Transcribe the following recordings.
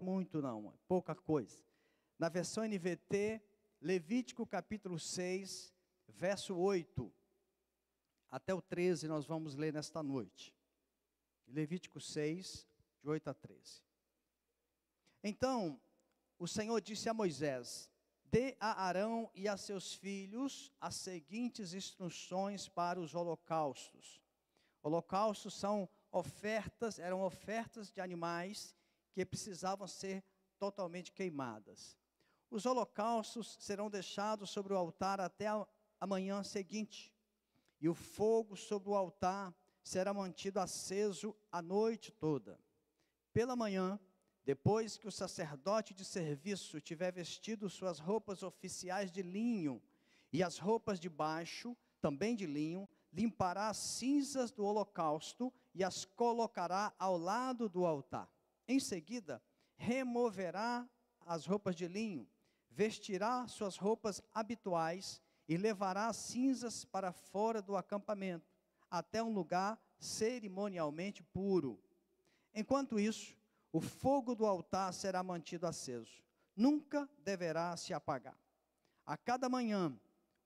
Muito não, pouca coisa. Na versão NVT, Levítico capítulo 6, verso 8, até o 13 nós vamos ler nesta noite. Levítico 6, de 8 a 13. Então, o Senhor disse a Moisés: dê a Arão e a seus filhos as seguintes instruções para os holocaustos. Holocaustos eram ofertas de animais que precisavam ser totalmente queimadas. Os holocaustos serão deixados sobre o altar até a manhã seguinte, e o fogo sobre o altar será mantido aceso a noite toda. Pela manhã, depois que o sacerdote de serviço tiver vestido suas roupas oficiais de linho e as roupas de baixo, também de linho, limpará as cinzas do holocausto e as colocará ao lado do altar. Em seguida, removerá as roupas de linho, vestirá suas roupas habituais e levará as cinzas para fora do acampamento, até um lugar cerimonialmente puro. Enquanto isso, o fogo do altar será mantido aceso, nunca deverá se apagar. A cada manhã,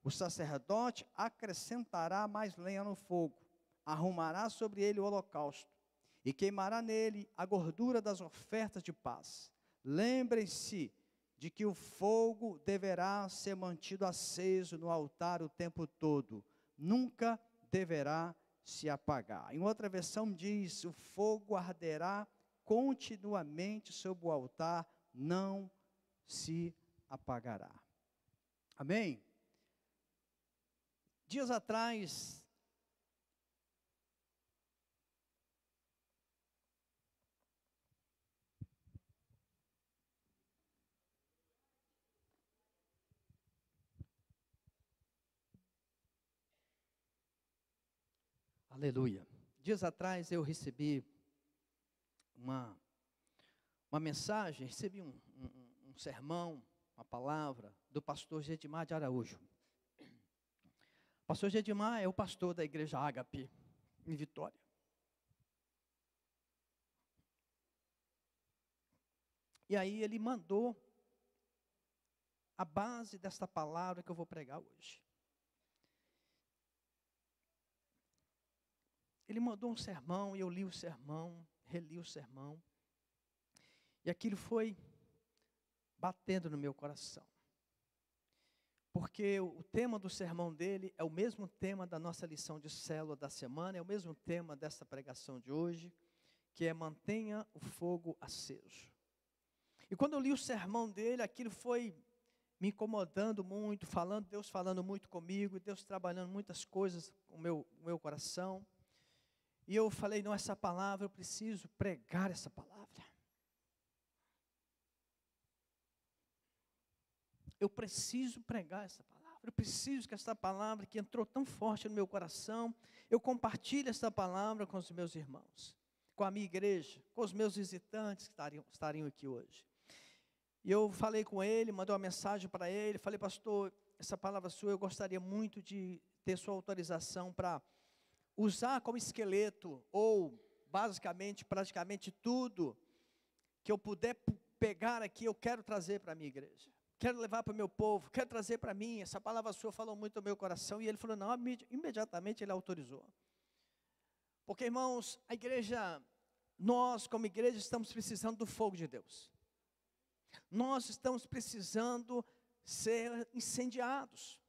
o sacerdote acrescentará mais lenha no fogo, arrumará sobre ele o holocausto e queimará nele a gordura das ofertas de paz. Lembrem-se de que o fogo deverá ser mantido aceso no altar o tempo todo, nunca deverá se apagar. Em outra versão diz: o fogo arderá continuamente sobre o altar, não se apagará. Amém? Dias atrás, aleluia. Dias atrás eu recebi uma mensagem, recebi um sermão, uma palavra do pastor Gedimar de Araújo. O pastor Gedimar é o pastor da igreja Ágape, em Vitória. E aí ele mandou a base desta palavra que eu vou pregar hoje. Ele mandou um sermão, e eu li o sermão, reli o sermão. E aquilo foi batendo no meu coração. Porque o tema do sermão dele é o mesmo tema da nossa lição de célula da semana, é o mesmo tema dessa pregação de hoje, que é mantenha o fogo aceso. E quando eu li o sermão dele, aquilo foi me incomodando muito, Deus falando muito comigo, Deus trabalhando muitas coisas com o meu coração. E eu falei, não, essa palavra, eu preciso pregar essa palavra. Eu preciso pregar essa palavra. Eu preciso que essa palavra que entrou tão forte no meu coração, eu compartilhe essa palavra com os meus irmãos, com a minha igreja, com os meus visitantes que estariam aqui hoje. E eu falei com ele, mandei uma mensagem para ele, falei, pastor, essa palavra sua, eu gostaria muito de ter sua autorização para usar como esqueleto, ou basicamente, praticamente tudo que eu puder pegar aqui, eu quero trazer para a minha igreja. Quero levar para o meu povo, quero trazer para mim. Essa palavra sua falou muito ao meu coração. E ele falou, não, imediatamente ele autorizou. Porque, irmãos, a igreja, nós como igreja estamos precisando do fogo de Deus. Nós estamos precisando ser incendiados.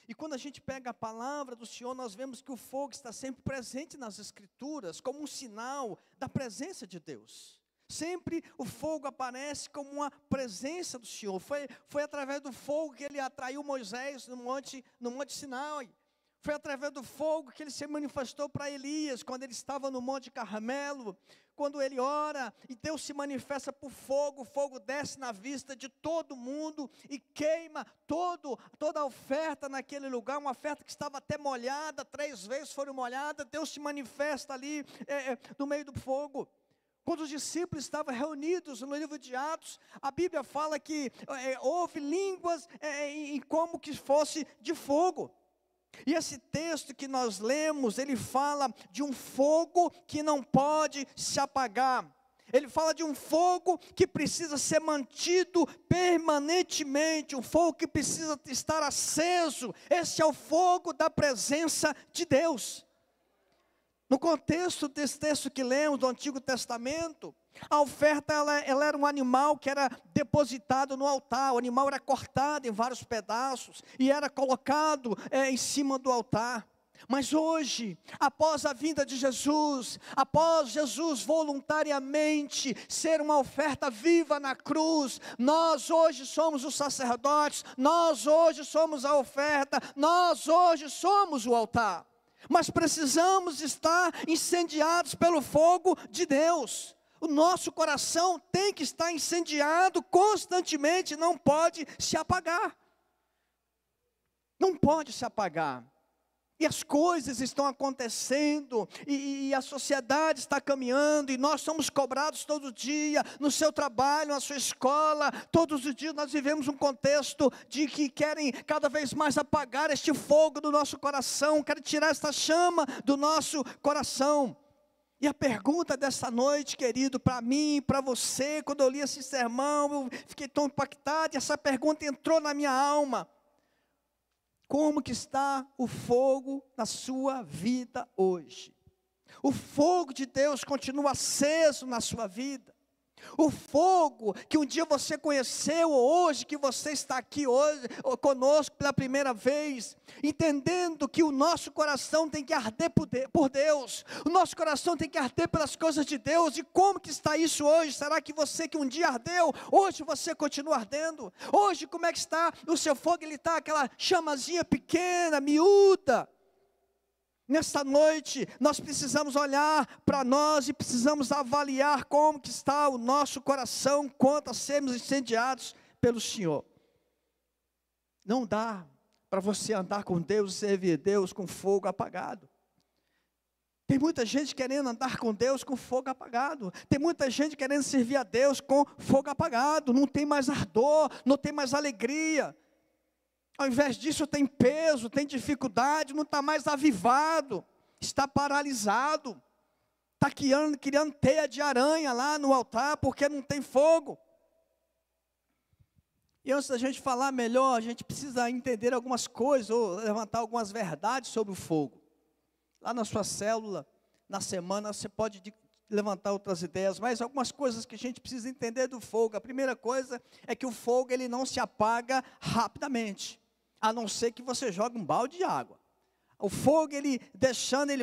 E quando a gente pega a palavra do Senhor, nós vemos que o fogo está sempre presente nas Escrituras, como um sinal da presença de Deus. Sempre o fogo aparece como uma presença do Senhor. Foi através do fogo que ele atraiu Moisés no monte Sinai. Foi através do fogo que ele se manifestou para Elias, quando ele estava no monte Carmelo. Quando ele ora e Deus se manifesta por fogo, o fogo desce na vista de todo mundo e queima toda a oferta naquele lugar, uma oferta que estava até molhada, 3 vezes foram molhadas, Deus se manifesta ali no meio do fogo. Quando os discípulos estavam reunidos no livro de Atos, a Bíblia fala que houve línguas como que fosse de fogo. E esse texto que nós lemos, ele fala de um fogo que não pode se apagar. Ele fala de um fogo que precisa ser mantido permanentemente, um fogo que precisa estar aceso. Esse é o fogo da presença de Deus. No contexto desse texto que lemos do Antigo Testamento, a oferta ela era um animal que era depositado no altar. O animal era cortado em vários pedaços e era colocado em cima do altar. Mas hoje, após a vinda de Jesus, após Jesus voluntariamente ser uma oferta viva na cruz, nós hoje somos os sacerdotes, nós hoje somos a oferta, nós hoje somos o altar. Mas precisamos estar incendiados pelo fogo de Deus. O nosso coração tem que estar incendiado constantemente, não pode se apagar. Não pode se apagar. E as coisas estão acontecendo, e a sociedade está caminhando, e nós somos cobrados todo dia, no seu trabalho, na sua escola, todos os dias nós vivemos um contexto de que querem cada vez mais apagar este fogo do nosso coração, querem tirar esta chama do nosso coração. E a pergunta dessa noite, querido, para mim e para você, quando eu li esse sermão, eu fiquei tão impactado, e essa pergunta entrou na minha alma. Como que está o fogo na sua vida hoje? O fogo de Deus continua aceso na sua vida? O fogo que um dia você conheceu, ou hoje que você está aqui hoje, conosco pela primeira vez, entendendo que o nosso coração tem que arder por Deus, o nosso coração tem que arder pelas coisas de Deus. E como que está isso hoje? Será que você que um dia ardeu, hoje você continua ardendo? Hoje como é que está o seu fogo? Ele está aquela chamazinha pequena, miúda? Nesta noite, nós precisamos olhar para nós e precisamos avaliar como que está o nosso coração quanto a sermos incendiados pelo Senhor. Não dá para você andar com Deus e servir Deus com fogo apagado. Tem muita gente querendo andar com Deus com fogo apagado. Tem muita gente querendo servir a Deus com fogo apagado. Não tem mais ardor, não tem mais alegria. Ao invés disso tem peso, tem dificuldade, não está mais avivado, está paralisado, está criando teia de aranha lá no altar, porque não tem fogo. E antes da gente falar melhor, a gente precisa entender algumas coisas, ou levantar algumas verdades sobre o fogo. Lá na sua célula, na semana, você pode levantar outras ideias, mas algumas coisas que a gente precisa entender do fogo. A primeira coisa é que o fogo ele não se apaga rapidamente. A não ser que você jogue um balde de água. O fogo, ele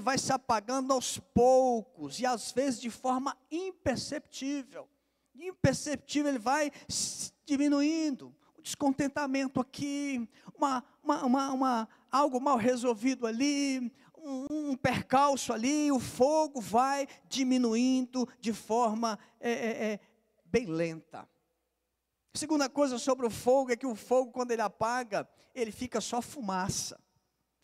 vai se apagando aos poucos, e às vezes de forma imperceptível. Imperceptível, ele vai diminuindo. O descontentamento aqui, algo mal resolvido ali, um percalço ali, o fogo vai diminuindo de forma bem lenta. A segunda coisa sobre o fogo é que o fogo, quando ele apaga, ele fica só fumaça.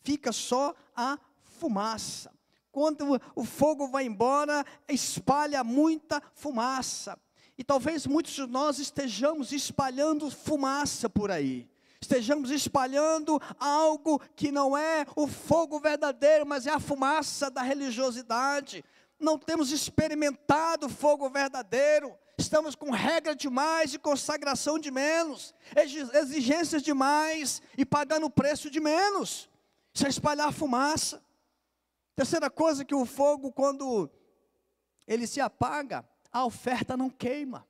Fica só a fumaça. Quando o fogo vai embora, espalha muita fumaça. E talvez muitos de nós estejamos espalhando fumaça por aí. Estejamos espalhando algo que não é o fogo verdadeiro, mas é a fumaça da religiosidade. Não temos experimentado o fogo verdadeiro. Estamos com regra demais e consagração de menos, exigências demais e pagando preço de menos. Isso é espalhar fumaça. Terceira coisa, que o fogo, quando ele se apaga, a oferta não queima.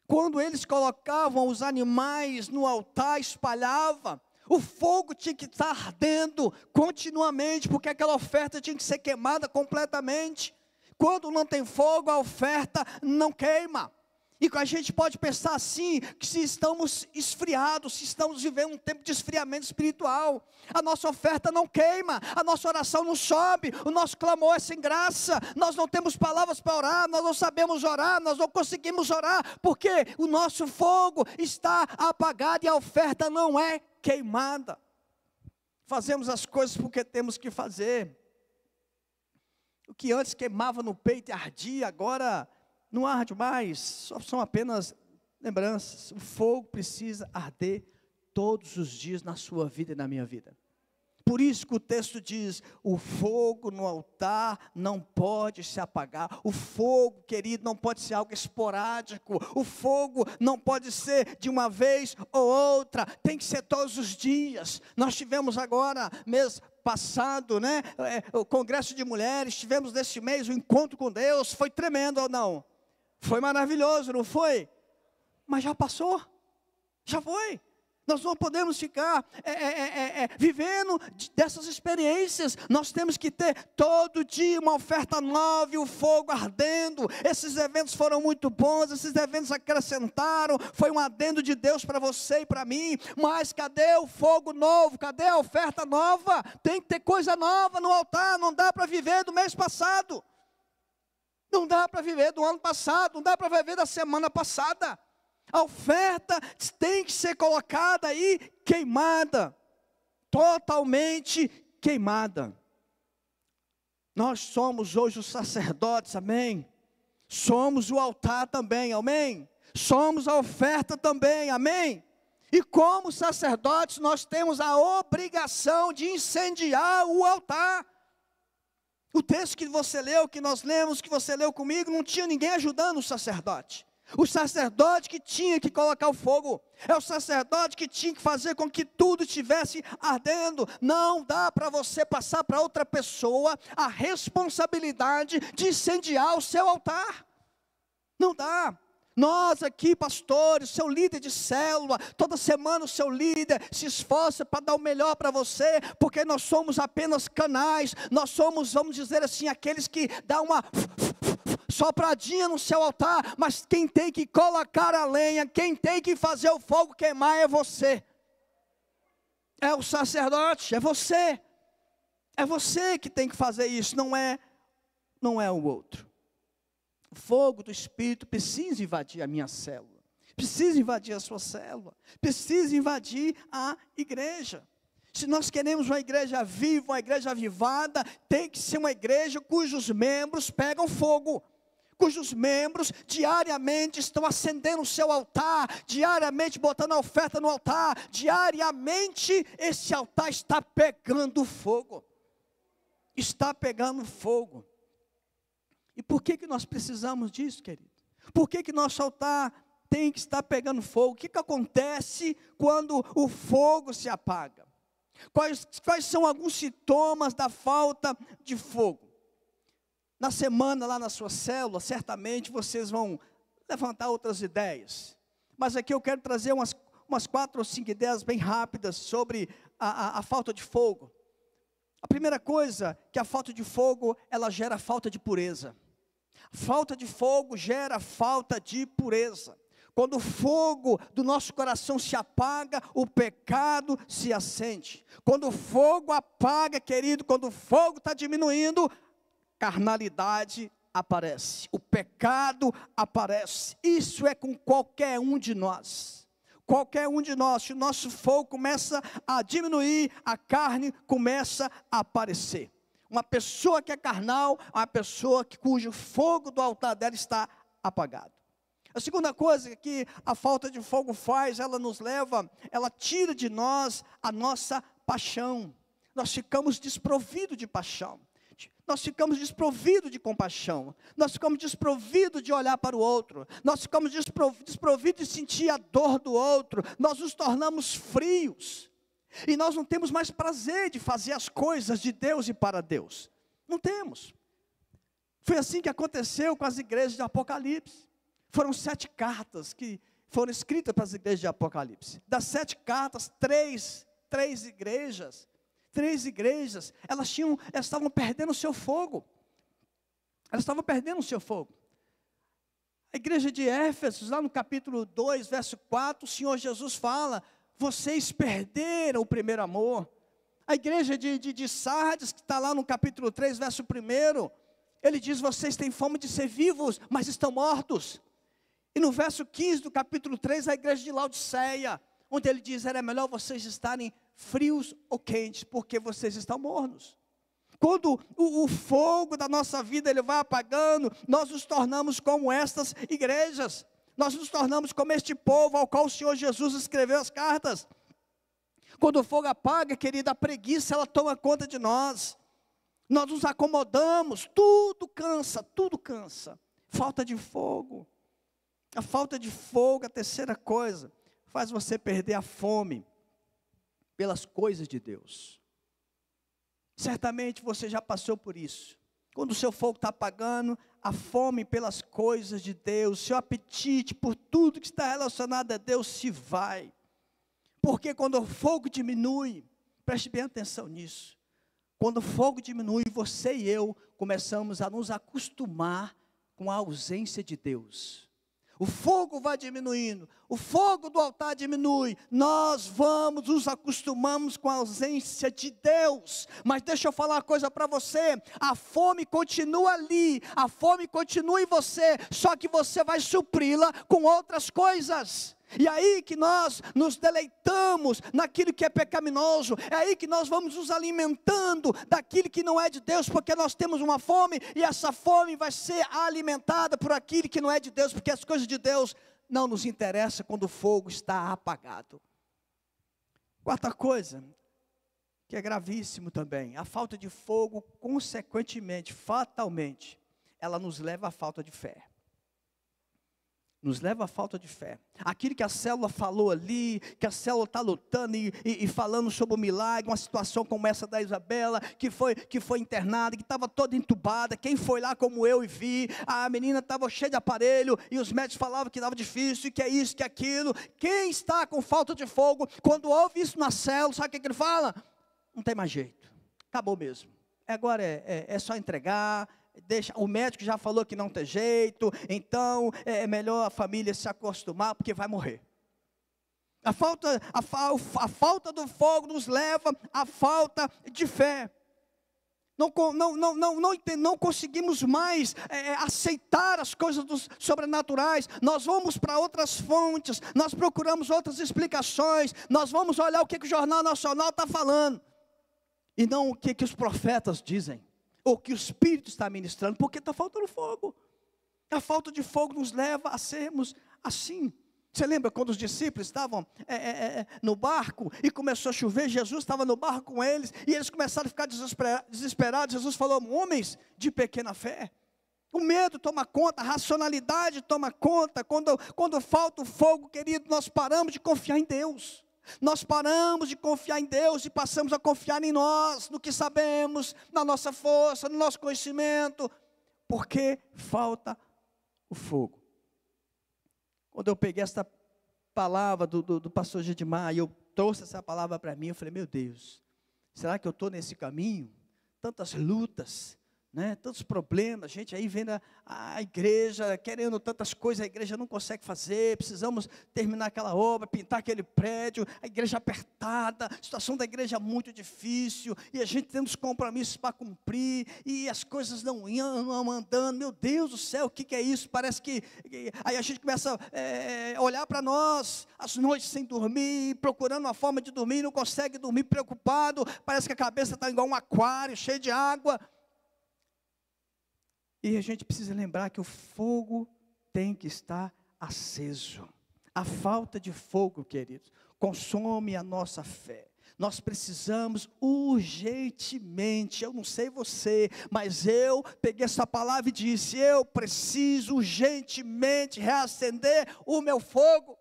Quando eles colocavam os animais no altar, espalhava, o fogo tinha que estar ardendo continuamente, porque aquela oferta tinha que ser queimada completamente. Quando não tem fogo, a oferta não queima. E a gente pode pensar assim, que se estamos esfriados, se estamos vivendo um tempo de esfriamento espiritual, a nossa oferta não queima, a nossa oração não sobe, o nosso clamor é sem graça, nós não temos palavras para orar, nós não sabemos orar, nós não conseguimos orar, porque o nosso fogo está apagado e a oferta não é queimada. Fazemos as coisas porque temos que fazer. O que antes queimava no peito e ardia, agora não arde mais, só são apenas lembranças. O fogo precisa arder todos os dias na sua vida e na minha vida. Por Por isso que o texto diz, o fogo no altar não pode se apagar. O fogo, querido, não pode ser algo esporádico. O fogo não pode ser de uma vez ou outra, tem que ser todos os dias. Nós tivemos agora, mês passado, o congresso de mulheres, tivemos neste mês o encontro com Deus, foi tremendo ou não? Foi maravilhoso, não foi? Mas já passou, já foi. Nós não podemos ficar vivendo dessas experiências. Nós temos que ter todo dia uma oferta nova e o fogo ardendo. Esses eventos foram muito bons, esses eventos acrescentaram, foi um adendo de Deus para você e para mim. Mas cadê o fogo novo? Cadê a oferta nova? Tem que ter coisa nova no altar, não dá para viver do mês passado. Não dá para viver do ano passado, não dá para viver da semana passada. A oferta tem que ser colocada aí, queimada, totalmente queimada. Nós somos hoje os sacerdotes, amém? Somos o altar também, amém? Somos a oferta também, amém? E como sacerdotes nós temos a obrigação de incendiar o altar. O texto que você leu, que nós lemos, que você leu comigo, não tinha ninguém ajudando o sacerdote. O sacerdote que tinha que colocar o fogo, é o sacerdote que tinha que fazer com que tudo estivesse ardendo. Não dá para você passar para outra pessoa a responsabilidade de incendiar o seu altar. Não dá. Nós aqui, pastores, seu líder de célula, toda semana o seu líder se esforça para dar o melhor para você, porque nós somos apenas canais, nós somos, vamos dizer assim, aqueles que dão uma sopradinha no seu altar, mas quem tem que colocar a lenha, quem tem que fazer o fogo queimar é você. É o sacerdote, é você. É você que tem que fazer isso, não é o outro. O fogo do Espírito precisa invadir a minha célula, precisa invadir a sua célula, precisa invadir a igreja. Se nós queremos uma igreja viva, uma igreja avivada, tem que ser uma igreja cujos membros pegam fogo, cujos membros diariamente estão acendendo o seu altar, diariamente botando a oferta no altar, diariamente esse altar está pegando fogo, está pegando fogo. E por que nós precisamos disso, querido? Por que nosso altar tem que estar pegando fogo? O que acontece quando o fogo se apaga? Quais são alguns sintomas da falta de fogo? Na semana lá na sua célula, certamente vocês vão levantar outras ideias. Mas aqui eu quero trazer umas 4 ou 5 ideias bem rápidas sobre a falta de fogo. A primeira coisa, que a falta de fogo, ela gera falta de pureza. Falta de fogo gera falta de pureza. Quando o fogo do nosso coração se apaga, o pecado se acende. Quando o fogo apaga, querido, quando o fogo está diminuindo, carnalidade aparece, o pecado aparece. Isso é com qualquer um de nós. Qualquer um de nós, se o nosso fogo começa a diminuir, a carne começa a aparecer. Uma pessoa que é carnal, uma pessoa cujo fogo do altar dela está apagado. A segunda coisa que a falta de fogo faz, ela nos leva, ela tira de nós a nossa paixão. Nós ficamos desprovidos de paixão. Nós ficamos desprovidos de compaixão. Nós ficamos desprovidos de olhar para o outro. Nós ficamos desprovidos de sentir a dor do outro. Nós nos tornamos frios. E nós não temos mais prazer de fazer as coisas de Deus e para Deus. Não temos. Foi assim que aconteceu com as igrejas de Apocalipse. Foram 7 cartas que foram escritas para as igrejas de Apocalipse. Das 7 cartas, três igrejas, elas estavam perdendo o seu fogo. Elas estavam perdendo o seu fogo. A igreja de Éfeso, lá no capítulo 2, verso 4, o Senhor Jesus fala: vocês perderam o primeiro amor. A igreja de Sardes, que está lá no capítulo 3, verso 1, ele diz: vocês têm fome de ser vivos, mas estão mortos. E no verso 15 do capítulo 3, a igreja de Laodiceia, onde ele diz: era melhor vocês estarem frios ou quentes, porque vocês estão mornos. Quando o fogo da nossa vida ele vai apagando, nós nos tornamos como estas igrejas. Nós nos tornamos como este povo ao qual o Senhor Jesus escreveu as cartas. Quando o fogo apaga, querida, a preguiça, ela toma conta de nós. Nós nos acomodamos, tudo cansa, tudo cansa. Falta de fogo. A falta de fogo, a terceira coisa, faz você perder a fome pelas coisas de Deus. Certamente você já passou por isso. Quando o seu fogo está apagando, a fome pelas coisas de Deus, seu apetite por tudo que está relacionado a Deus se vai. Porque quando o fogo diminui, preste bem atenção nisso. Quando o fogo diminui, você e eu começamos a nos acostumar com a ausência de Deus. O fogo vai diminuindo, o fogo do altar diminui, nós nos acostumamos com a ausência de Deus. Mas deixa eu falar uma coisa para você, a fome continua ali, a fome continua em você, só que você vai supri-la com outras coisas. E é aí que nós nos deleitamos naquilo que é pecaminoso, é aí que nós vamos nos alimentando daquilo que não é de Deus, porque nós temos uma fome, e essa fome vai ser alimentada por aquilo que não é de Deus, porque as coisas de Deus não nos interessam quando o fogo está apagado. Quarta coisa, que é gravíssimo também, a falta de fogo, consequentemente, fatalmente, ela nos leva à falta de fé. Nos leva à falta de fé. Aquilo que a célula falou ali, que a célula está lutando e falando sobre o milagre, uma situação como essa da Isabela, que foi internada, que estava toda entubada. Quem foi lá como eu e vi, a menina estava cheia de aparelho, e os médicos falavam que estava difícil, que é isso, que é aquilo. Quem está com falta de fogo, quando ouve isso na célula, sabe o que ele fala? Não tem mais jeito, acabou mesmo. Agora é só entregar. O médico já falou que não tem jeito, então é melhor a família se acostumar, porque vai morrer. A falta do fogo nos leva à falta de fé. Não conseguimos mais aceitar as coisas sobrenaturais. Nós vamos para outras fontes, nós procuramos outras explicações, nós vamos olhar o que o Jornal Nacional está falando, e não o que os profetas dizem, ou que o Espírito está ministrando, porque está faltando fogo. A falta de fogo nos leva a sermos assim. Você lembra quando os discípulos estavam no barco, e começou a chover, Jesus estava no barco com eles, e eles começaram a ficar desesperados, Jesus falou, homens de pequena fé. O medo toma conta, a racionalidade toma conta, quando falta o fogo, querido, nós paramos de confiar em Deus. Nós paramos de confiar em Deus e passamos a confiar em nós, no que sabemos, na nossa força, no nosso conhecimento, porque falta o fogo. Quando eu peguei essa palavra do pastor Gedimar, e eu trouxe essa palavra para mim, eu falei, meu Deus, será que eu estou nesse caminho? Tantas lutas, né? Tantos problemas, gente aí vendo a igreja, querendo tantas coisas, a igreja não consegue fazer, precisamos terminar aquela obra, pintar aquele prédio, a igreja apertada, a situação da igreja muito difícil, e a gente tem os compromissos para cumprir, e as coisas não iam andando, meu Deus do céu, o que é isso? Parece que aí a gente começa a olhar para nós, as noites sem dormir, procurando uma forma de dormir, não consegue dormir, preocupado, parece que a cabeça está igual um aquário, cheio de água. E a gente precisa lembrar que o fogo tem que estar aceso. A falta de fogo, queridos, consome a nossa fé. Nós precisamos urgentemente, eu não sei você, mas eu peguei essa palavra e disse, eu preciso urgentemente reacender o meu fogo,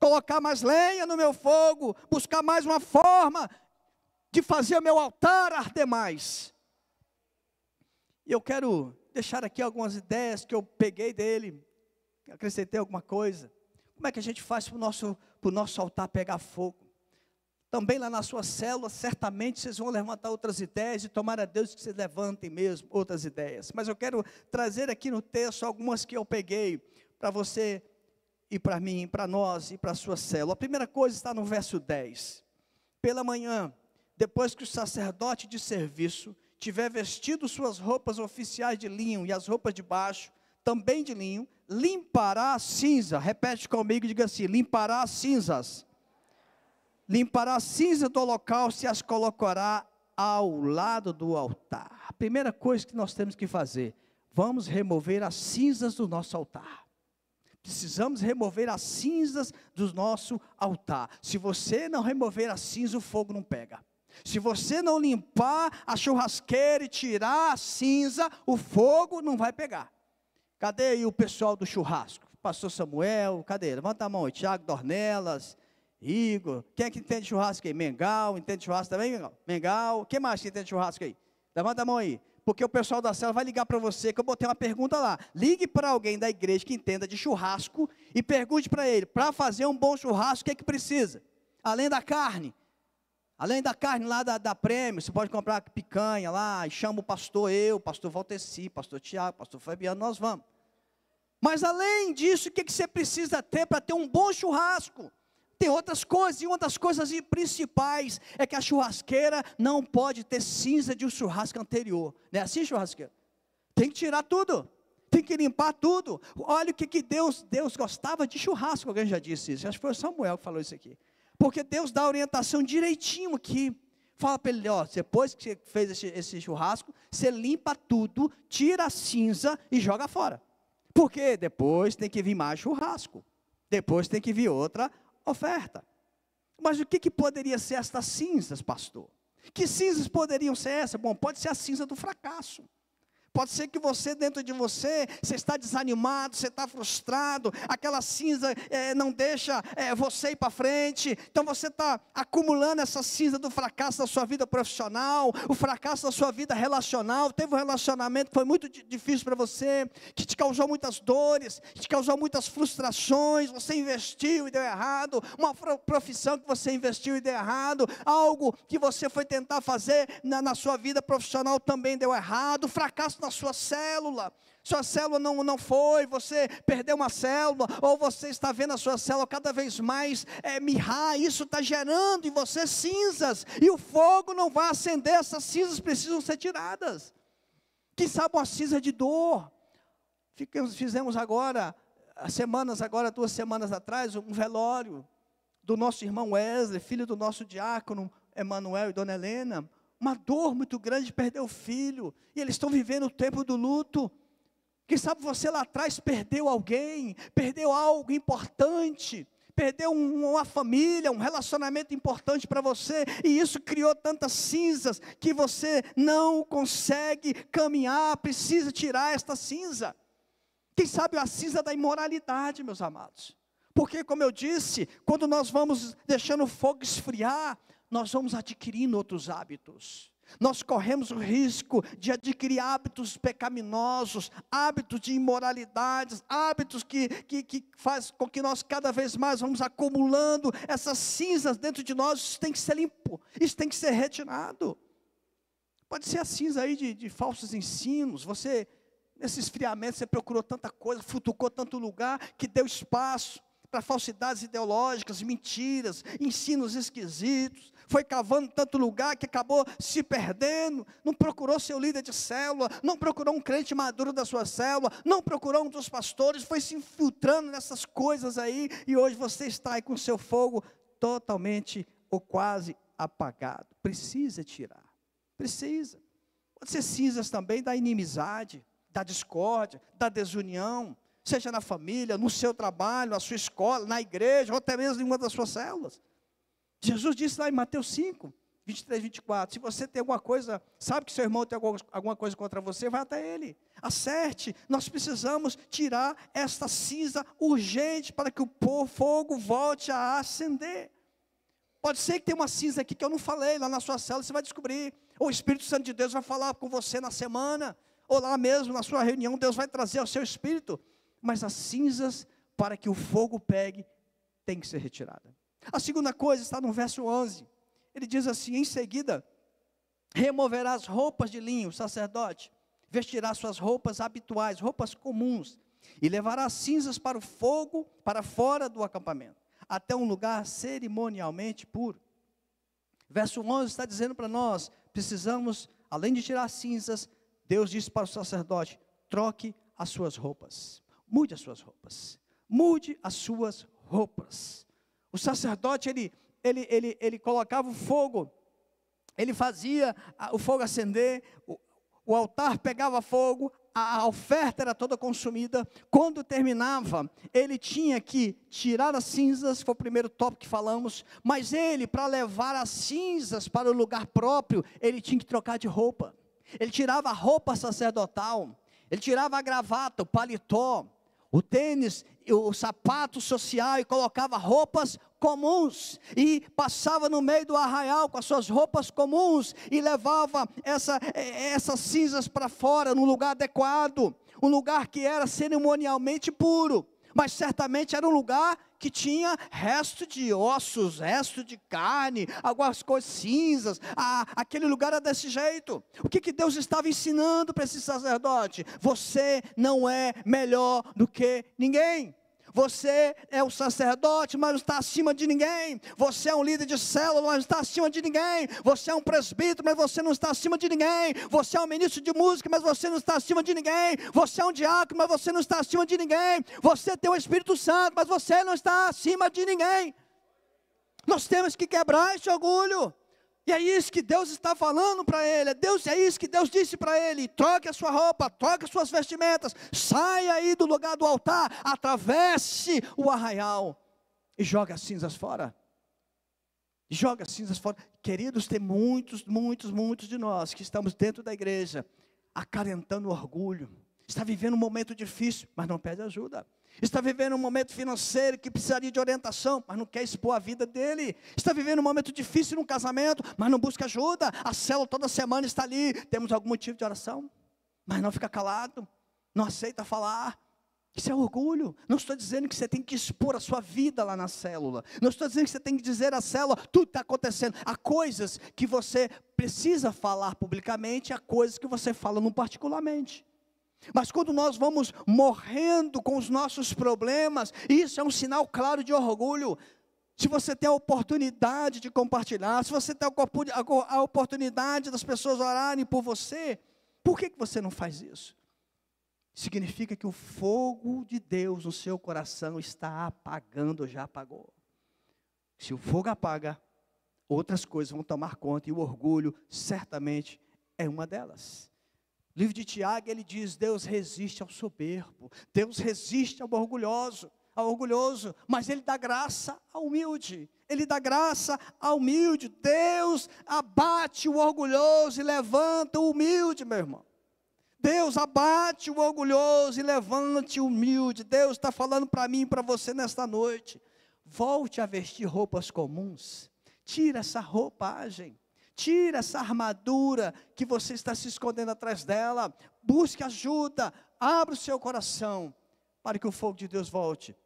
colocar mais lenha no meu fogo, buscar mais uma forma de fazer o meu altar arder mais. E eu quero deixar aqui algumas ideias que eu peguei dele, acrescentei alguma coisa. Como é que a gente faz para o nosso altar pegar fogo? Também lá na sua célula, certamente vocês vão levantar outras ideias, e tomara a Deus que vocês levantem mesmo outras ideias. Mas eu quero trazer aqui no texto algumas que eu peguei, para você, e para mim, para nós, e para a sua célula. A primeira coisa está no verso 10. Pela manhã, depois que o sacerdote de serviço tiver vestido suas roupas oficiais de linho, e as roupas de baixo também de linho, limpará a cinza. Repete comigo e diga assim, limpará as cinzas. Limpará a cinza do holocausto e as colocará ao lado do altar. A primeira coisa que nós temos que fazer, vamos remover as cinzas do nosso altar. Precisamos remover as cinzas do nosso altar. Se você não remover as cinzas, o fogo não pega. Se você não limpar a churrasqueira e tirar a cinza, o fogo não vai pegar. Cadê aí o pessoal do churrasco? Pastor Samuel, cadê? Levanta a mão aí. Tiago Dornelas, Igor. Quem é que entende churrasco aí? Mengal, entende churrasco também, Mengal? Mengal. Quem mais que entende churrasco aí? Levanta a mão aí. Porque o pessoal da célula vai ligar para você, que eu botei uma pergunta lá. Ligue para alguém da igreja que entenda de churrasco e pergunte para ele, para fazer um bom churrasco, o que é que precisa? Além da carne lá da Prêmio, você pode comprar picanha lá, e chama o pastor, pastor Valteci, pastor Tiago, pastor Fabiano, nós vamos. Mas além disso, o que você precisa ter para ter um bom churrasco? Tem outras coisas, e uma das coisas principais é que a churrasqueira não pode ter cinza de um churrasco anterior. Não é assim, churrasqueira? Tem que tirar tudo, tem que limpar tudo. Olha o que Deus gostava de churrasco, alguém já disse isso, acho que foi o Samuel que falou isso aqui. Porque Deus dá a orientação direitinho aqui. Fala para ele, ó, depois que você fez esse churrasco, você limpa tudo, tira a cinza e joga fora. Porque depois tem que vir mais churrasco, depois tem que vir outra oferta. Mas o que poderia ser estas cinzas, pastor? Que cinzas poderiam ser essas? Bom, pode ser a cinza do fracasso. Pode ser que você, dentro de você está desanimado, você está frustrado, aquela cinza não deixa você ir para frente, então você está acumulando essa cinza do fracasso da sua vida profissional, o fracasso da sua vida relacional, teve um relacionamento que foi muito difícil para você, que te causou muitas dores, que te causou muitas frustrações, você investiu e deu errado, uma profissão que você investiu e deu errado, algo que você foi tentar fazer na sua vida profissional também deu errado, fracasso na sua célula não foi, você perdeu uma célula, ou você está vendo a sua célula cada vez mais mirrar, isso está gerando em você cinzas, e o fogo não vai acender, essas cinzas precisam ser tiradas. Quem sabe uma cinza de dor? Fizemos agora, 2 semanas atrás, um velório do nosso irmão Wesley, filho do nosso diácono Emanuel e dona Helena. Uma dor muito grande de perder o filho, e eles estão vivendo o tempo do luto. Quem sabe você lá atrás perdeu alguém, perdeu algo importante, perdeu uma família, um relacionamento importante para você, e isso criou tantas cinzas, que você não consegue caminhar, precisa tirar esta cinza. Quem sabe a cinza da imoralidade, meus amados, porque como eu disse, quando nós vamos deixando o fogo esfriar, nós vamos adquirindo outros hábitos. Nós corremos o risco de adquirir hábitos pecaminosos, hábitos de imoralidades, hábitos que faz com que nós cada vez mais vamos acumulando essas cinzas dentro de nós. Isso tem que ser limpo, isso tem que ser retirado. Pode ser a cinza aí de falsos ensinos. Você, nesse esfriamento, você procurou tanta coisa, futucou tanto lugar, que deu espaço para falsidades ideológicas, mentiras, ensinos esquisitos, foi cavando tanto lugar que acabou se perdendo, não procurou seu líder de célula, não procurou um crente maduro da sua célula, não procurou um dos pastores, foi se infiltrando nessas coisas aí, e hoje você está aí com seu fogo totalmente ou quase apagado. Precisa tirar, precisa. Pode ser cinzas também da inimizade, da discórdia, da desunião, seja na família, no seu trabalho, na sua escola, na igreja, ou até mesmo em uma das suas células. Jesus disse lá em Mateus 5, 23, 24, se você tem alguma coisa, sabe que seu irmão tem alguma coisa contra você, vai até ele, acerte. Nós precisamos tirar esta cinza urgente, para que o fogo volte a acender. Pode ser que tenha uma cinza aqui que eu não falei, lá na sua célula você vai descobrir, ou o Espírito Santo de Deus vai falar com você na semana, ou lá mesmo na sua reunião, Deus vai trazer ao seu espírito. Mas as cinzas, para que o fogo pegue, tem que ser retirada. A segunda coisa está no verso 11, ele diz assim, em seguida, removerá as roupas de linho, o sacerdote, vestirá suas roupas habituais, roupas comuns, e levará as cinzas para o fogo, para fora do acampamento, até um lugar cerimonialmente puro. Verso 11 está dizendo para nós, precisamos, além de tirar as cinzas, Deus disse para o sacerdote, troque as suas roupas, mude as suas roupas, mude as suas roupas. O sacerdote, ele colocava o fogo, ele fazia o fogo acender, o altar pegava fogo, a oferta era toda consumida, quando terminava, ele tinha que tirar as cinzas, foi o primeiro tópico que falamos, mas ele, para levar as cinzas para o lugar próprio, ele tinha que trocar de roupa. Ele tirava a roupa sacerdotal, ele tirava a gravata, o paletó, o tênis, o sapato social e colocava roupas comuns, e passava no meio do arraial com as suas roupas comuns, e levava essas cinzas para fora, num lugar adequado, um lugar que era cerimonialmente puro, mas certamente era um lugar que tinha resto de ossos, resto de carne, algumas coisas cinzas, aquele lugar era desse jeito. O que Deus estava ensinando para esse sacerdote? Você não é melhor do que ninguém. Você é o sacerdote, mas não está acima de ninguém. Você é um líder de célula, mas não está acima de ninguém. Você é um presbítero, mas você não está acima de ninguém. Você é um ministro de música, mas você não está acima de ninguém. Você é um diácono, mas você não está acima de ninguém. Você tem o Espírito Santo, mas você não está acima de ninguém. Nós temos que quebrar esse orgulho. E é isso que Deus está falando para ele, é isso que Deus disse para ele: troque a sua roupa, troque as suas vestimentas, saia aí do lugar do altar, atravesse o arraial e jogue as cinzas fora. Joga as cinzas fora. Queridos, tem muitos de nós que estamos dentro da igreja, acalentando o orgulho, está vivendo um momento difícil, mas não pede ajuda. Está vivendo um momento financeiro que precisaria de orientação, mas não quer expor a vida dele. Está vivendo um momento difícil no casamento, mas não busca ajuda. A célula toda semana está ali. Temos algum motivo de oração, mas não fica calado, não aceita falar. Isso é orgulho. Não estou dizendo que você tem que expor a sua vida lá na célula. Não estou dizendo que você tem que dizer à célula tudo está acontecendo. Há coisas que você precisa falar publicamente, há coisas que você fala no particularmente. Mas quando nós vamos morrendo com os nossos problemas, isso é um sinal claro de orgulho. Se você tem a oportunidade de compartilhar, se você tem a oportunidade das pessoas orarem por você, por que você não faz isso? Significa que o fogo de Deus no seu coração está apagando, já apagou. Se o fogo apaga, outras coisas vão tomar conta, e o orgulho certamente é uma delas. No livro de Tiago, ele diz: Deus resiste ao soberbo, Deus resiste ao orgulhoso, mas Ele dá graça ao humilde, Ele dá graça ao humilde. Deus abate o orgulhoso e levanta o humilde, meu irmão. Deus abate o orgulhoso e levante o humilde. Deus está falando para mim e para você nesta noite: volte a vestir roupas comuns, tira essa roupagem. Tira essa armadura que você está se escondendo atrás dela. Busque ajuda. Abra o seu coração para que o fogo de Deus volte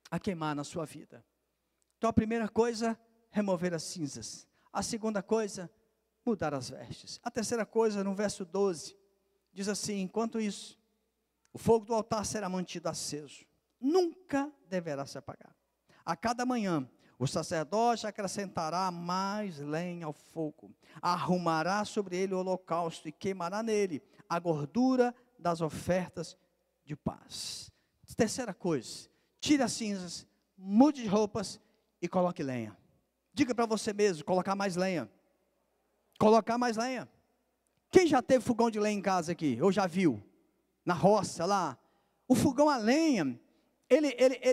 a queimar na sua vida. Então a primeira coisa, remover as cinzas. A segunda coisa, mudar as vestes. A terceira coisa, no verso 12, diz assim: enquanto isso, o fogo do altar será mantido aceso. Nunca deverá se apagar. A cada manhã, o sacerdote acrescentará mais lenha ao fogo, arrumará sobre ele o holocausto e queimará nele a gordura das ofertas de paz. Terceira coisa, tire as cinzas, mude de roupas e coloque lenha. Diga para você mesmo: colocar mais lenha. Colocar mais lenha. Quem já teve fogão de lenha em casa aqui? Ou já viu? Na roça lá. O fogão a lenha,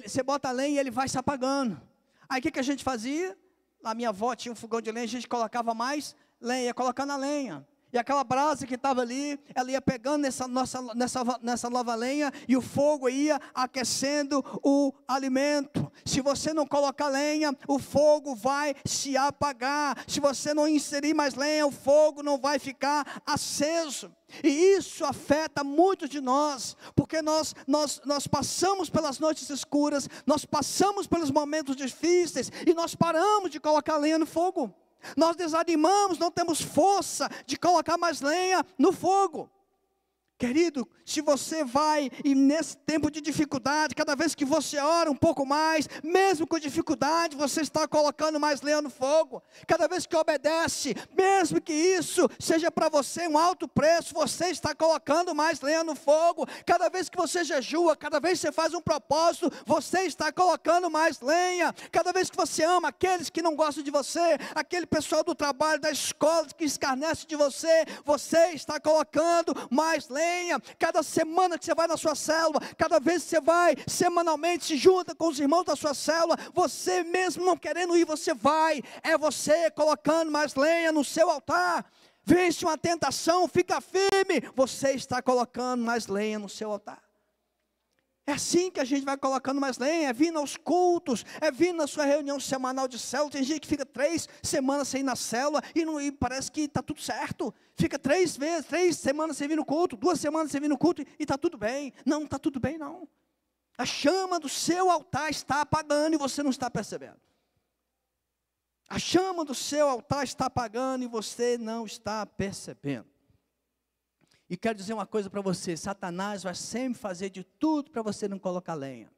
você bota a lenha e ele vai se apagando. Aí o que a gente fazia? A minha avó tinha um fogão de lenha, a gente colocava mais lenha, ia colocando a lenha. E aquela brasa que estava ali, ela ia pegando nessa nova lenha, e o fogo ia aquecendo o alimento. Se você não colocar lenha, o fogo vai se apagar. Se você não inserir mais lenha, o fogo não vai ficar aceso. E isso afeta muitos de nós, porque nós passamos pelas noites escuras, nós passamos pelos momentos difíceis, e nós paramos de colocar lenha no fogo. Nós desanimamos, não temos força de colocar mais lenha no fogo. Querido, se você vai, e nesse tempo de dificuldade, cada vez que você ora um pouco mais, mesmo com dificuldade, você está colocando mais lenha no fogo. Cada vez que obedece, mesmo que isso seja para você um alto preço, você está colocando mais lenha no fogo. Cada vez que você jejua, cada vez que você faz um propósito, você está colocando mais lenha. Cada vez que você ama aqueles que não gostam de você, aquele pessoal do trabalho, da escola que escarnece de você, você está colocando mais lenha lenha. Cada semana que você vai na sua célula, cada vez que você vai semanalmente, se junta com os irmãos da sua célula, você mesmo não querendo ir, você vai. É você colocando mais lenha no seu altar. Vence uma tentação, fica firme, você está colocando mais lenha no seu altar. É assim que a gente vai colocando mais lenha, é vindo aos cultos, é vindo na sua reunião semanal de célula. Tem gente que fica 3 semanas sem ir na célula e parece que está tudo certo. Fica 3 semanas sem vir no culto, 2 semanas sem vir no culto e está tudo bem. Não está tudo bem não. A chama do seu altar está apagando e você não está percebendo. A chama do seu altar está apagando e você não está percebendo. E quero dizer uma coisa para você, Satanás vai sempre fazer de tudo para você não colocar lenha.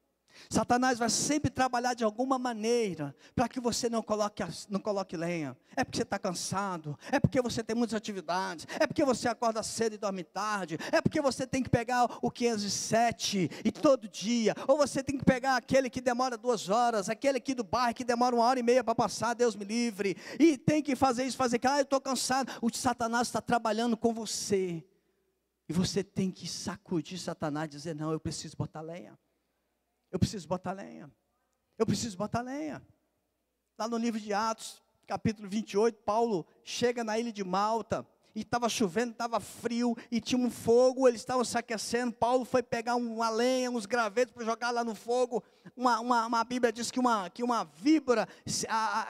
Satanás vai sempre trabalhar de alguma maneira para que você não coloque lenha. É porque você está cansado, é porque você tem muitas atividades, é porque você acorda cedo e dorme tarde, é porque você tem que pegar o 507 e todo dia, ou você tem que pegar aquele que demora 2 horas, aquele aqui do bairro que demora 1h30 para passar, Deus me livre, e tem que fazer isso, fazer aquilo, eu estou cansado. O Satanás está trabalhando com você, e você tem que sacudir Satanás e dizer, não, eu preciso botar lenha. Eu preciso botar lenha. Eu preciso botar lenha. Lá no livro de Atos, capítulo 28, Paulo chega na ilha de Malta, e estava chovendo, estava frio, e tinha um fogo, eles estavam se aquecendo. Paulo foi pegar uma lenha, uns gravetos para jogar lá no fogo. Uma Bíblia diz que uma víbora,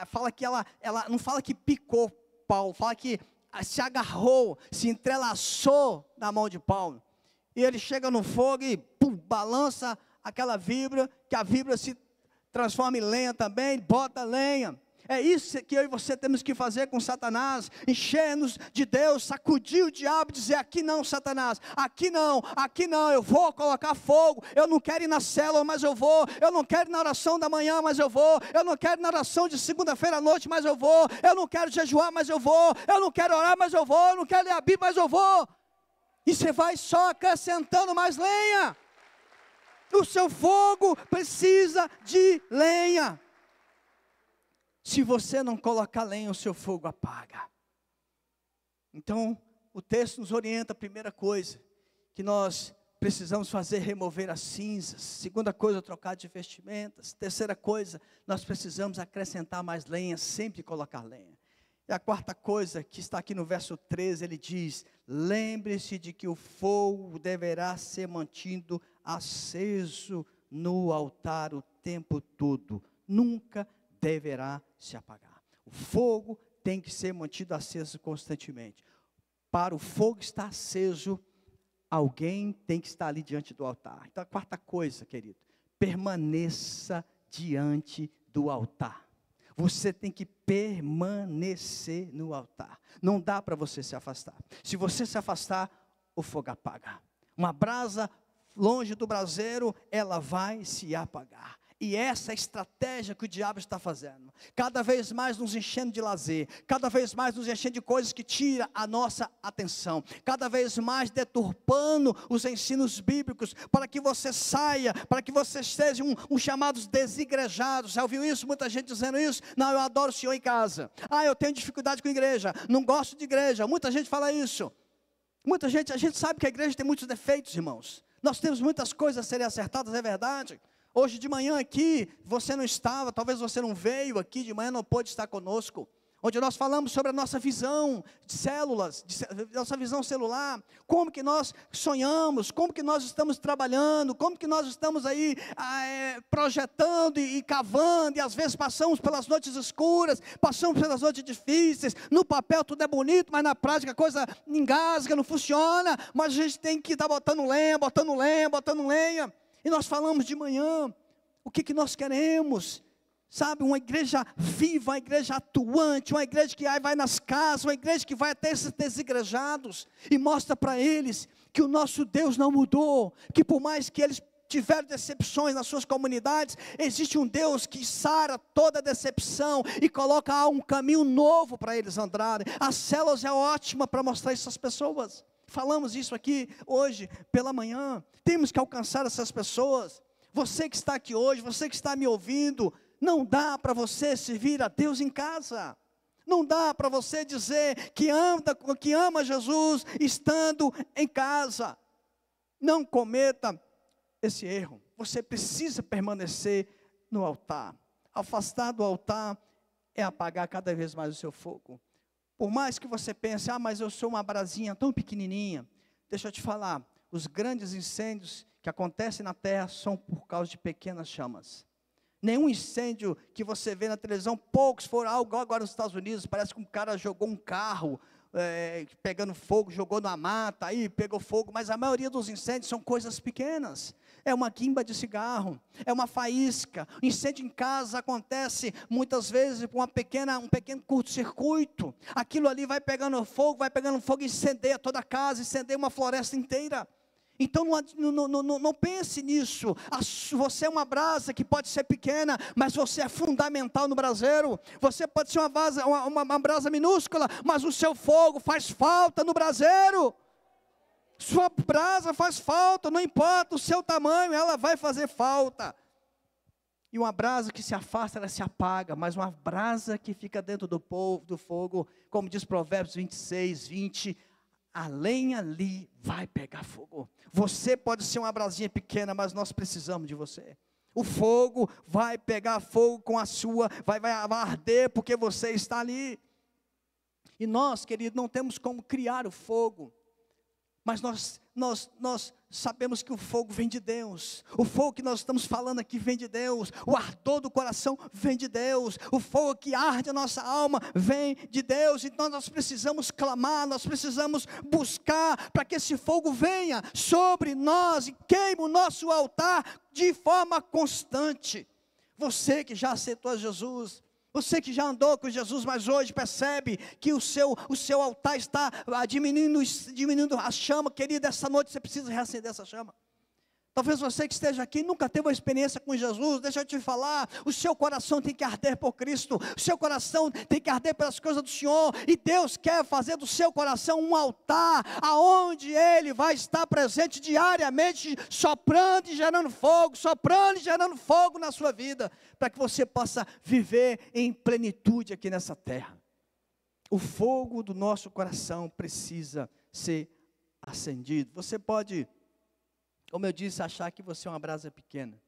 fala que ela não fala que picou Paulo, fala que se agarrou, se entrelaçou na mão de Paulo. E ele chega no fogo e balança aquela víbora, que a víbora se transforma em lenha também, bota lenha. É isso que eu e você temos que fazer com Satanás, encher-nos de Deus, sacudir o diabo, dizer, aqui não Satanás, aqui não, eu vou colocar fogo, eu não quero ir na célula, mas eu vou, eu não quero ir na oração da manhã, mas eu vou, eu não quero ir na oração de segunda-feira à noite, mas eu vou, eu não quero jejuar, mas eu vou, eu não quero orar, mas eu vou, eu não quero ler a Bíblia, mas eu vou. E você vai só acrescentando mais lenha. O seu fogo precisa de lenha. Se você não colocar lenha, o seu fogo apaga. Então, o texto nos orienta, a primeira coisa, que nós precisamos fazer, remover as cinzas. Segunda coisa, trocar de vestimentas. Terceira coisa, nós precisamos acrescentar mais lenha, sempre colocar lenha. E a quarta coisa, que está aqui no verso 13, ele diz, lembre-se de que o fogo deverá ser mantido aceso no altar o tempo todo, nunca deverá se apagar. O fogo tem que ser mantido aceso constantemente. Para o fogo estar aceso, alguém tem que estar ali diante do altar. Então a quarta coisa, querido, permaneça diante do altar. Você tem que permanecer no altar. Não dá para você se afastar. Se você se afastar, o fogo apaga. Uma brasa longe do braseiro, ela vai se apagar. E essa é a estratégia que o diabo está fazendo. Cada vez mais nos enchendo de lazer. Cada vez mais nos enchendo de coisas que tiram a nossa atenção. Cada vez mais deturpando os ensinos bíblicos. Para que você saia, para que você esteja chamados desigrejados. Já ouviu isso? Muita gente dizendo isso. Não, eu adoro o Senhor em casa. Eu tenho dificuldade com a igreja. Não gosto de igreja. Muita gente fala isso. A gente sabe que a igreja tem muitos defeitos, irmãos. Nós temos muitas coisas a serem acertadas, é verdade. Hoje de manhã aqui, você não estava, talvez você não veio aqui de manhã, não pôde estar conosco. Onde nós falamos sobre a nossa visão de células, nossa visão celular, como que nós sonhamos, como que nós estamos trabalhando, como que nós estamos aí projetando e cavando, e às vezes passamos pelas noites escuras, passamos pelas noites difíceis, no papel tudo é bonito, mas na prática a coisa engasga, não funciona, mas a gente tem que estar botando lenha, e nós falamos de manhã, o que nós queremos? Sabe, uma igreja viva, uma igreja atuante, uma igreja que vai nas casas, uma igreja que vai até esses desigrejados e mostra para eles que o nosso Deus não mudou, que por mais que eles tiveram decepções nas suas comunidades, existe um Deus que sara toda decepção e coloca um caminho novo para eles andarem. As células é ótima para mostrar isso às pessoas. Falamos isso aqui hoje pela manhã. Temos que alcançar essas pessoas. Você que está aqui hoje, você que está me ouvindo, não dá para você servir a Deus em casa. Não dá para você dizer que ama Jesus estando em casa. Não cometa esse erro. Você precisa permanecer no altar. Afastar do altar é apagar cada vez mais o seu fogo. Por mais que você pense, mas eu sou uma brasinha tão pequenininha. Deixa eu te falar, os grandes incêndios que acontecem na terra são por causa de pequenas chamas. Nenhum incêndio que você vê na televisão, poucos foram, algo agora nos Estados Unidos, parece que um cara jogou um carro, pegando fogo, jogou na mata, aí pegou fogo, mas a maioria dos incêndios são coisas pequenas. É uma guimba de cigarro, é uma faísca. Incêndio em casa acontece muitas vezes por um pequeno curto-circuito. Aquilo ali vai pegando fogo e incendeia toda a casa, incendeia uma floresta inteira. Então não pense nisso. Você é uma brasa que pode ser pequena, mas você é fundamental no braseiro. Você pode ser uma brasa minúscula, mas o seu fogo faz falta no braseiro. Sua brasa faz falta, não importa o seu tamanho, ela vai fazer falta. E uma brasa que se afasta, ela se apaga, mas uma brasa que fica dentro do fogo, como diz Provérbios 26, 20, a lenha ali vai pegar fogo. Você pode ser uma brasinha pequena, mas nós precisamos de você. O fogo vai pegar fogo com a sua, vai arder porque você está ali. E nós, querido, não temos como criar o fogo. Mas nós sabemos que o fogo vem de Deus. O fogo que nós estamos falando aqui vem de Deus. O ardor do coração vem de Deus. O fogo que arde a nossa alma vem de Deus. Então nós precisamos clamar, nós precisamos buscar para que esse fogo venha sobre nós e queime o nosso altar de forma constante. Você que já aceitou Jesus, você que já andou com Jesus, mas hoje percebe que o seu altar está diminuindo a chama, querido, essa noite você precisa reacender essa chama. Talvez você que esteja aqui nunca teve uma experiência com Jesus. Deixa eu te falar, o seu coração tem que arder por Cristo, o seu coração tem que arder pelas coisas do Senhor, e Deus quer fazer do seu coração um altar, aonde Ele vai estar presente diariamente, soprando e gerando fogo na sua vida, para que você possa viver em plenitude aqui nessa terra. O fogo do nosso coração precisa ser acendido. Você pode, como eu disse, achar que você é uma brasa pequena,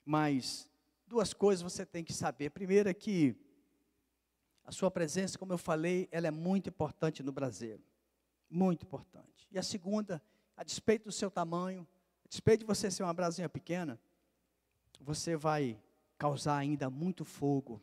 mas duas coisas você tem que saber. Primeiro é que a sua presença, como eu falei, ela é muito importante no braseiro, muito importante. E a segunda, a despeito do seu tamanho, a despeito de você ser uma brasinha pequena, você vai causar ainda muito fogo.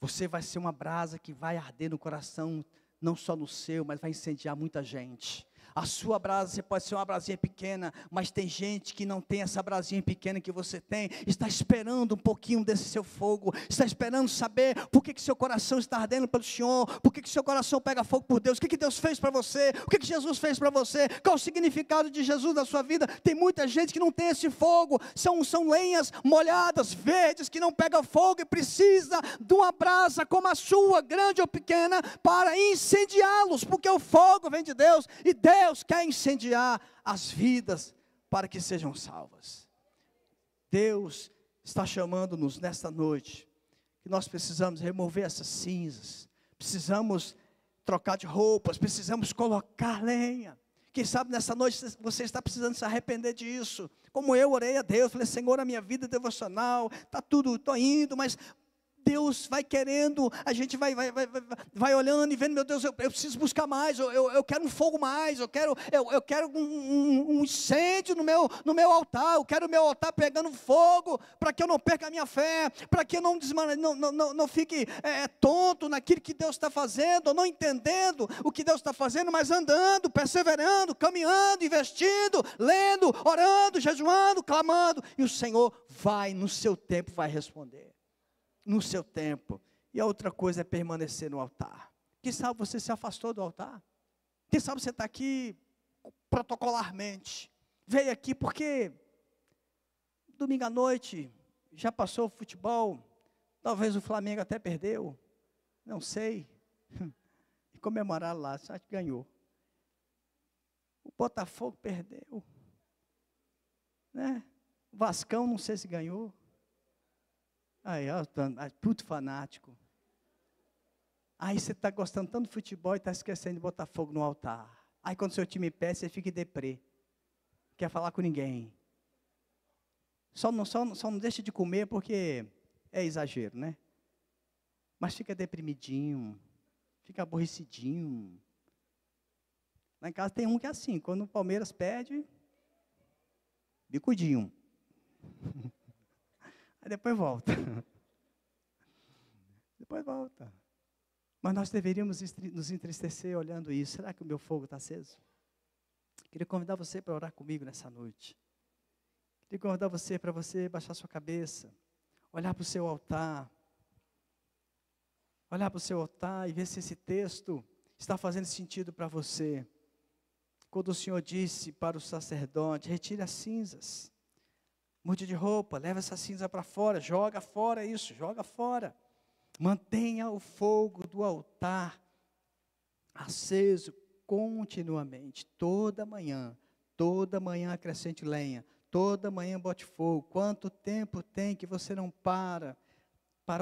Você vai ser uma brasa que vai arder no coração, não só no seu, mas vai incendiar muita gente. A sua brasa, você pode ser uma brasinha pequena, mas tem gente que não tem essa brasinha pequena que você tem, está esperando um pouquinho desse seu fogo, está esperando saber por que seu coração está ardendo pelo Senhor, por que seu coração pega fogo por Deus, o que Deus fez para você, o que Jesus fez para você, qual o significado de Jesus na sua vida. Tem muita gente que não tem esse fogo, são lenhas molhadas, verdes, que não pegam fogo e precisa de uma brasa como a sua, grande ou pequena, para incendiá-los, porque o fogo vem de Deus, e Deus quer incendiar as vidas para que sejam salvas. Deus está chamando-nos nesta noite, que nós precisamos remover essas cinzas, precisamos trocar de roupas, precisamos colocar lenha. Quem sabe nessa noite você está precisando se arrepender disso, como eu orei a Deus, falei: Senhor, a minha vida é devocional, está tudo, estou indo, mas Deus vai querendo, a gente vai olhando e vendo, meu Deus, eu preciso buscar mais, eu quero um fogo mais, eu quero um incêndio no meu altar, eu quero o meu altar pegando fogo, para que eu não perca a minha fé, para que eu não fique tonto naquilo que Deus está fazendo, ou não entendendo o que Deus está fazendo, mas andando, perseverando, caminhando, investindo, lendo, orando, jejuando, clamando, e o Senhor vai, no seu tempo, vai responder. No seu tempo. E a outra coisa é permanecer no altar. Quem sabe você se afastou do altar? Quem sabe você está aqui protocolarmente, veio aqui porque domingo à noite já passou o futebol, talvez o Flamengo até perdeu, não sei, e comemorar lá, só que ganhou. O Botafogo perdeu, né? O Vascão não sei se ganhou. Aí, ó, tudo fanático. Aí você está gostando tanto do futebol e está esquecendo de botar fogo no altar. Aí quando seu time perde, você fica em deprê. quer falar com ninguém. Só não deixa de comer porque é exagero, né? Mas fica deprimidinho, fica aborrecidinho. Lá em casa tem um que é assim, quando o Palmeiras perde, bicudinho. Aí depois volta. Depois volta. Mas nós deveríamos nos entristecer olhando isso. Será que o meu fogo está aceso? Queria convidar você para orar comigo nessa noite. Queria convidar você para você baixar sua cabeça, olhar para o seu altar. Olhar para o seu altar e ver se esse texto está fazendo sentido para você. Quando o Senhor disse para o sacerdote, retire as cinzas. Mude de roupa, leva essa cinza para fora, joga fora isso, joga fora. Mantenha o fogo do altar aceso continuamente, toda manhã acrescente lenha, toda manhã bote fogo. Quanto tempo tem que você não para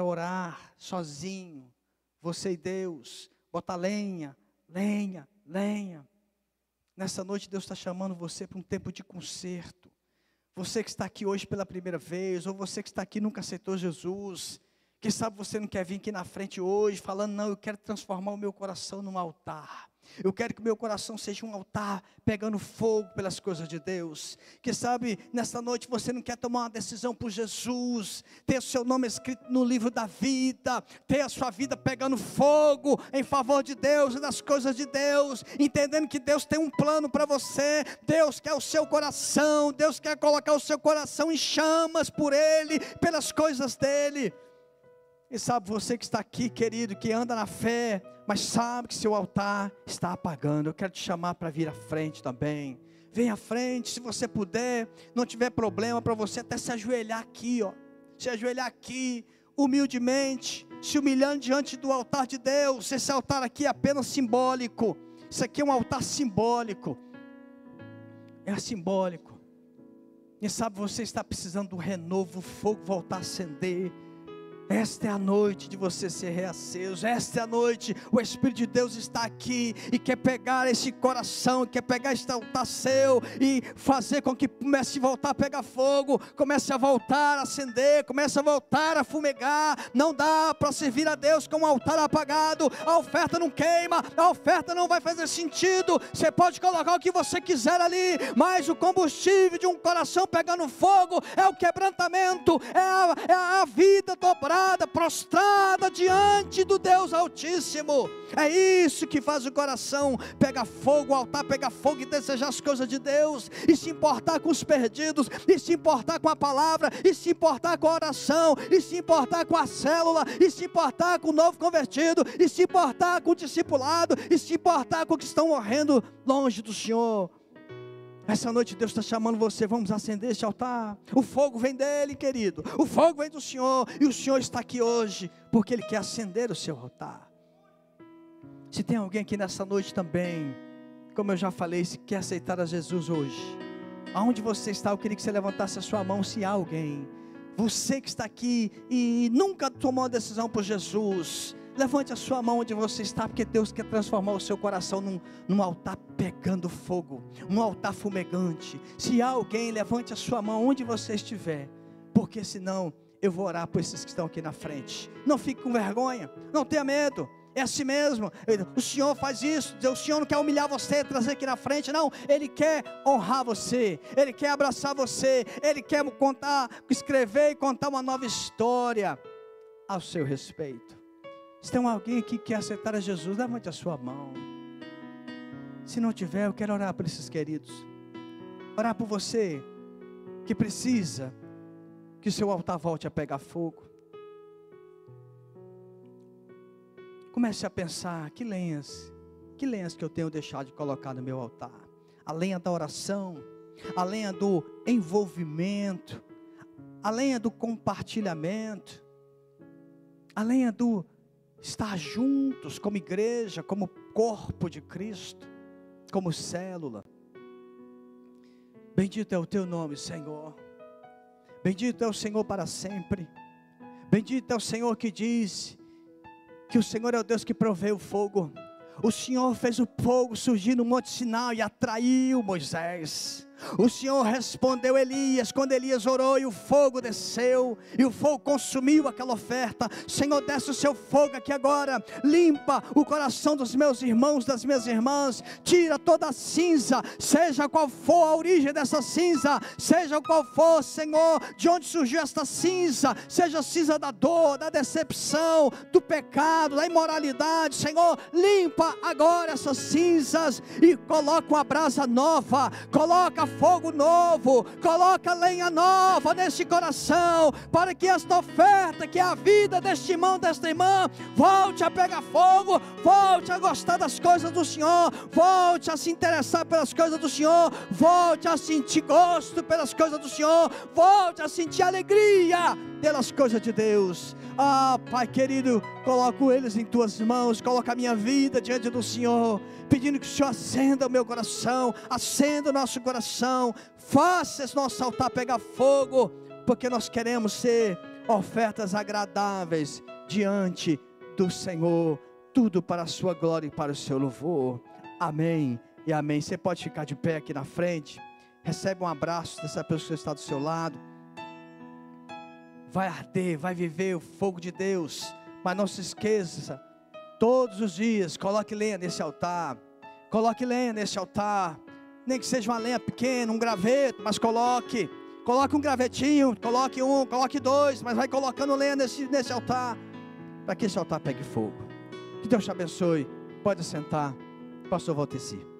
orar sozinho, você e Deus, bota lenha. Nessa noite Deus está chamando você para um tempo de conserto. Você que está aqui hoje pela primeira vez, ou você que está aqui e nunca aceitou Jesus, quem sabe você não quer vir aqui na frente hoje, falando, não, eu quero transformar o meu coração num altar. Eu quero que o meu coração seja um altar, pegando fogo pelas coisas de Deus. Quem sabe, nesta noite você não quer tomar uma decisão por Jesus, ter o seu nome escrito no livro da vida, ter a sua vida pegando fogo em favor de Deus e das coisas de Deus, entendendo que Deus tem um plano para você. Deus quer o seu coração, Deus quer colocar o seu coração em chamas por Ele, pelas coisas dEle. E sabe, você que está aqui, querido, que anda na fé, mas sabe que seu altar está apagando, eu quero te chamar para vir à frente também. Vem à frente, se você puder, não tiver problema, para você até se ajoelhar aqui, ó. Se ajoelhar aqui, humildemente, se humilhando diante do altar de Deus. Esse altar aqui é apenas simbólico. Isso aqui é um altar simbólico. É simbólico. E sabe, você está precisando de um renovo, o fogo voltar a acender. Esta é a noite de você ser reaceso. Esta é a noite, o Espírito de Deus está aqui e quer pegar esse coração, quer pegar este altar seu e fazer com que comece a voltar a pegar fogo, comece a voltar a acender, comece a voltar a fumegar. Não dá para servir a Deus com um altar apagado. A oferta não queima, a oferta não vai fazer sentido. Você pode colocar o que você quiser ali, mas o combustível de um coração pegando fogo é o quebrantamento, é a vida dobrada, prostrada diante do Deus Altíssimo. É isso que faz o coração pegar fogo, o altar pegar fogo e desejar as coisas de Deus, e se importar com os perdidos, e se importar com a palavra, e se importar com a oração, e se importar com a célula, e se importar com o novo convertido, e se importar com o discipulado, e se importar com os que estão morrendo longe do Senhor. Essa noite Deus está chamando você, vamos acender este altar. O fogo vem dEle, querido, o fogo vem do Senhor, e o Senhor está aqui hoje, porque Ele quer acender o seu altar. Se tem alguém aqui nessa noite também, como eu já falei, se quer aceitar a Jesus hoje, aonde você está, eu queria que você levantasse a sua mão, se há alguém, você que está aqui e nunca tomou a decisão por Jesus, levante a sua mão onde você está, porque Deus quer transformar o seu coração num altar pegando fogo, um altar fumegante. Se há alguém, levante a sua mão onde você estiver, porque senão eu vou orar por esses que estão aqui na frente. Não fique com vergonha, não tenha medo, é assim mesmo. O Senhor faz isso, o Senhor não quer humilhar você, trazer aqui na frente, não. Ele quer honrar você, Ele quer abraçar você, Ele quer escrever e contar uma nova história ao seu respeito. Se tem alguém aqui que quer aceitar a Jesus, levante a sua mão. Se não tiver, eu quero orar por esses queridos. Orar por você que precisa que o seu altar volte a pegar fogo. Comece a pensar, que lenhas que eu tenho deixado de colocar no meu altar. A lenha da oração, a lenha do envolvimento, a lenha do compartilhamento, a lenha do estar juntos como igreja, como corpo de Cristo, como célula. Bendito é o teu nome, Senhor. Bendito é o Senhor para sempre. Bendito é o Senhor que diz que o Senhor é o Deus que provê o fogo. O Senhor fez o fogo surgir no Monte Sinai e atraiu Moisés. O Senhor respondeu Elias, quando Elias orou e o fogo desceu, e o fogo consumiu aquela oferta. Senhor, desce o seu fogo aqui agora, limpa o coração dos meus irmãos, das minhas irmãs, tira toda a cinza, seja qual for a origem dessa cinza, seja qual for, Senhor, de onde surgiu esta cinza, seja a cinza da dor, da decepção, do pecado, da imoralidade. Senhor, limpa agora essas cinzas e coloca uma brasa nova, coloca fogo novo, coloca lenha nova nesse coração, para que esta oferta, que é a vida deste irmão, desta irmã, volte a pegar fogo, volte a gostar das coisas do Senhor, volte a se interessar pelas coisas do Senhor, volte a sentir gosto pelas coisas do Senhor, volte a sentir alegria pelas coisas de Deus. Pai querido, coloco eles em tuas mãos, coloca a minha vida diante do Senhor, pedindo que o Senhor acenda o meu coração, acenda o nosso coração, faça esse nosso altar pegar fogo, porque nós queremos ser ofertas agradáveis diante do Senhor, tudo para a sua glória e para o seu louvor. Amém e amém. Você pode ficar de pé aqui na frente, recebe um abraço dessa pessoa que está do seu lado. Vai arder, vai viver o fogo de Deus, mas não se esqueça, todos os dias, coloque lenha nesse altar, nem que seja uma lenha pequena, um graveto, mas coloque um gravetinho, coloque um, coloque dois, mas vai colocando lenha nesse altar, para que esse altar pegue fogo. Que Deus te abençoe, pode sentar, pastor Valteci.